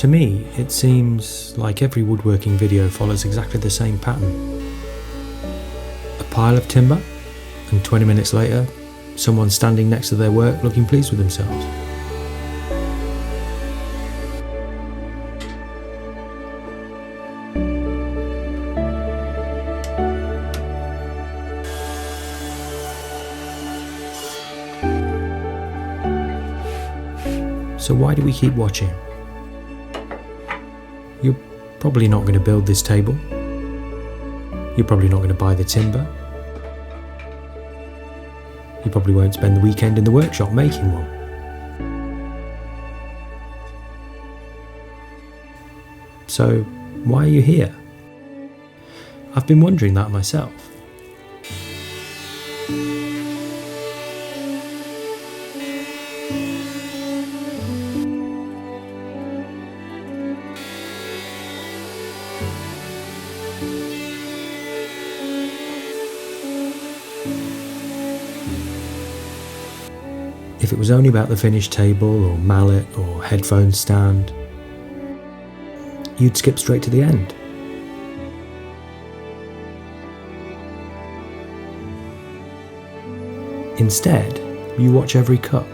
To me, it seems like every woodworking video follows exactly the same pattern. A pile of timber, and 20 minutes later, someone standing next to their work looking pleased with themselves. So why do we keep watching? You're probably not going to build this table. You're probably not going to buy the timber. You probably won't spend the weekend in the workshop making one. So why are you here? I've been wondering that myself. If it was only about the finished table or mallet or headphone stand, you'd skip straight to the end. Instead, you watch every cut,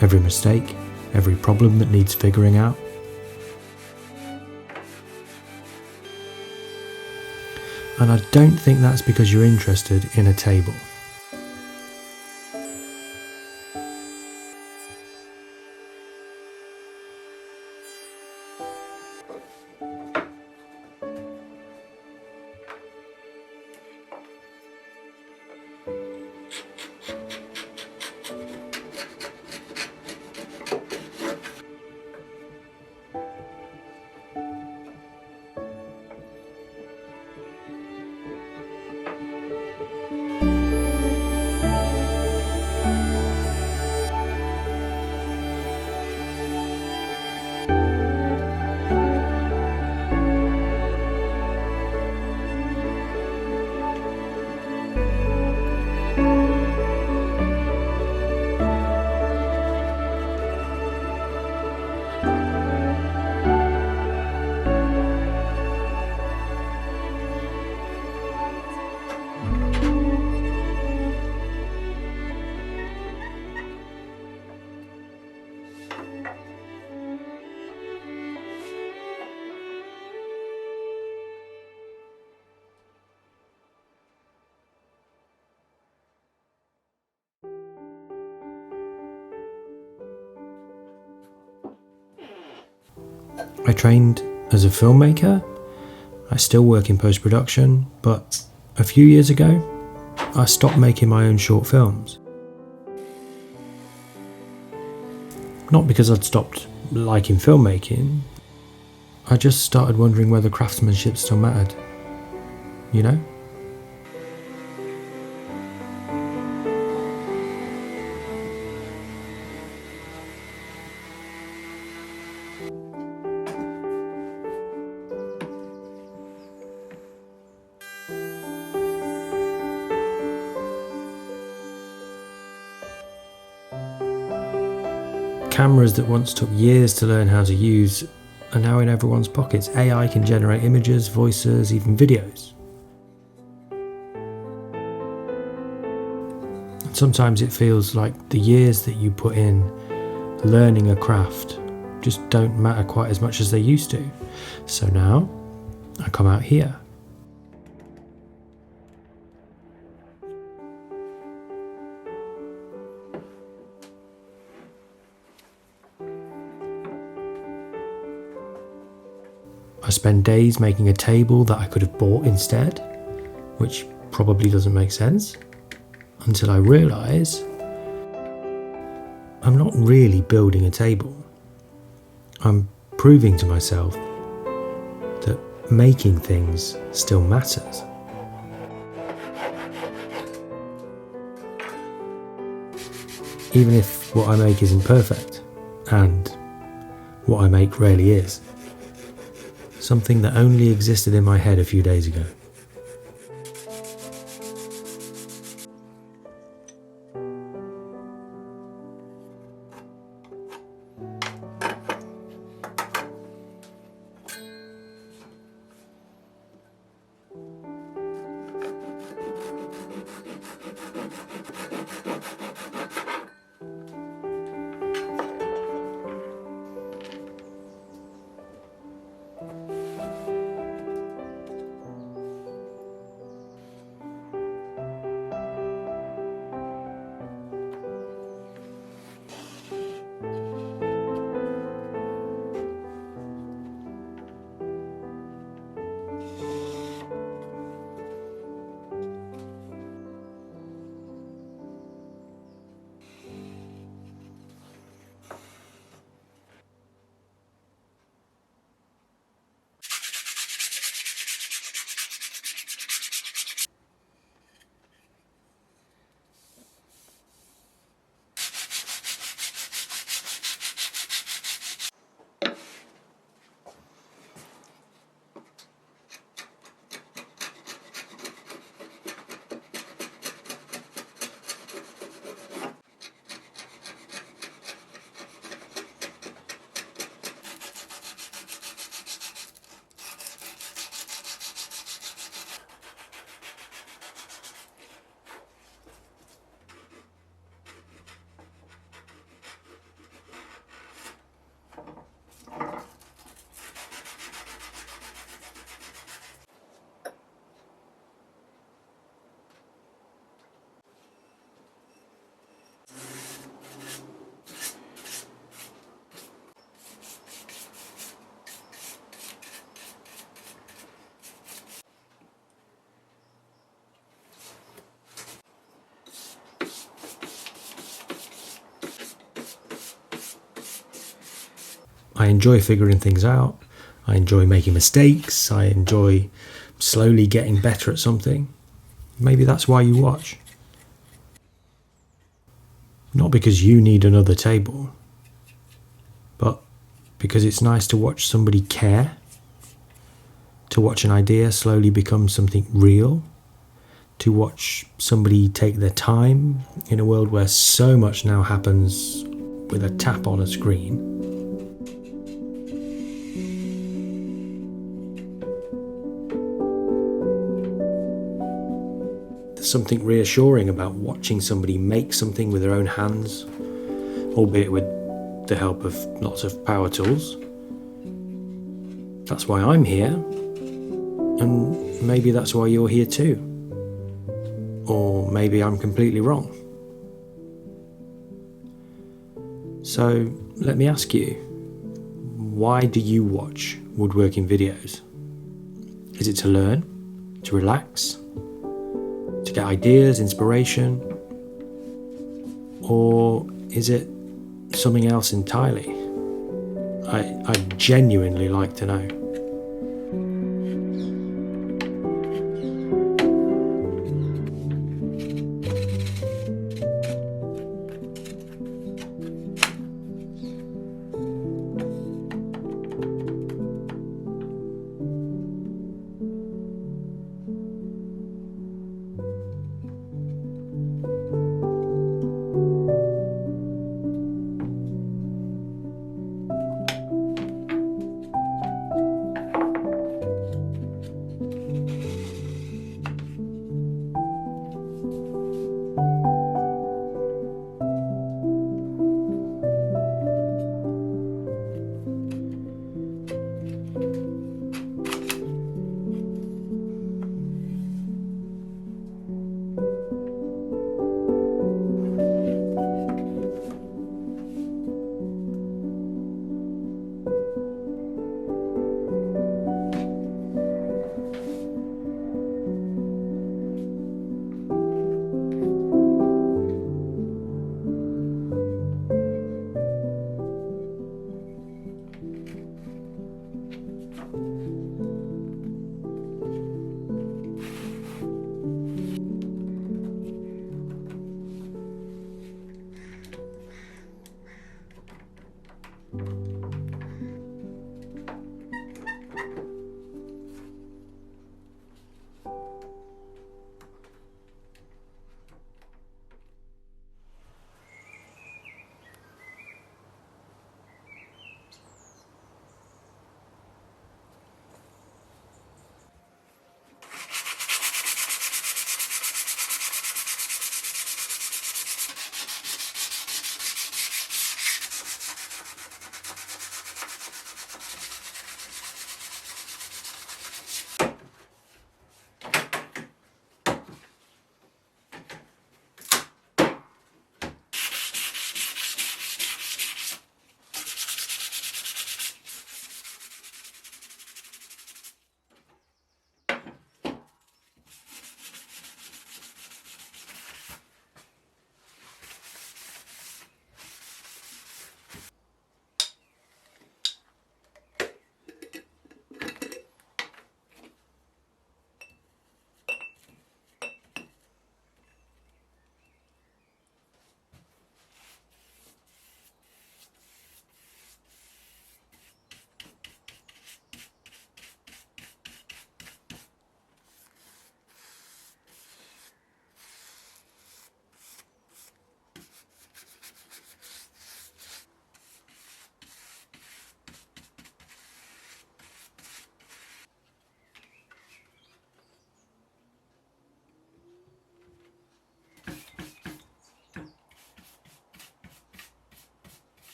every mistake, every problem that needs figuring out. And I don't think that's because you're interested in a table. I trained as a filmmaker. I still work in post-production, but a few years ago, I stopped making my own short films. Not because I'd stopped liking filmmaking, I just started wondering whether craftsmanship still mattered, you know? Cameras that once took years to learn how to use are now in everyone's pockets. AI can generate images, voices, even videos. Sometimes it feels like the years that you put in learning a craft just don't matter quite as much as they used to. So now I come out here. I spend days making a table that I could have bought instead, which probably doesn't make sense, until I realise I'm not really building a table. I'm proving to myself that making things still matters. Even if what I make isn't perfect, and what I make rarely is. Something that only existed in my head a few days ago. I enjoy figuring things out. I enjoy making mistakes. I enjoy slowly getting better at something. Maybe that's why you watch. Not because you need another table, but because it's nice to watch somebody care, to watch an idea slowly become something real, to watch somebody take their time in a world where so much now happens with a tap on a screen. There's something reassuring about watching somebody make something with their own hands, albeit with the help of lots of power tools. That's why I'm here, and maybe that's why you're here too. Or maybe I'm completely wrong. So let me ask you, why do you watch woodworking videos? Is it to learn, to relax, to get ideas, inspiration, or is it something else entirely? I'd genuinely like to know.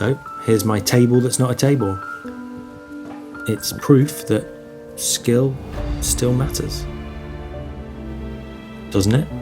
So here's my table that's not a table. It's proof that skill still matters, doesn't it?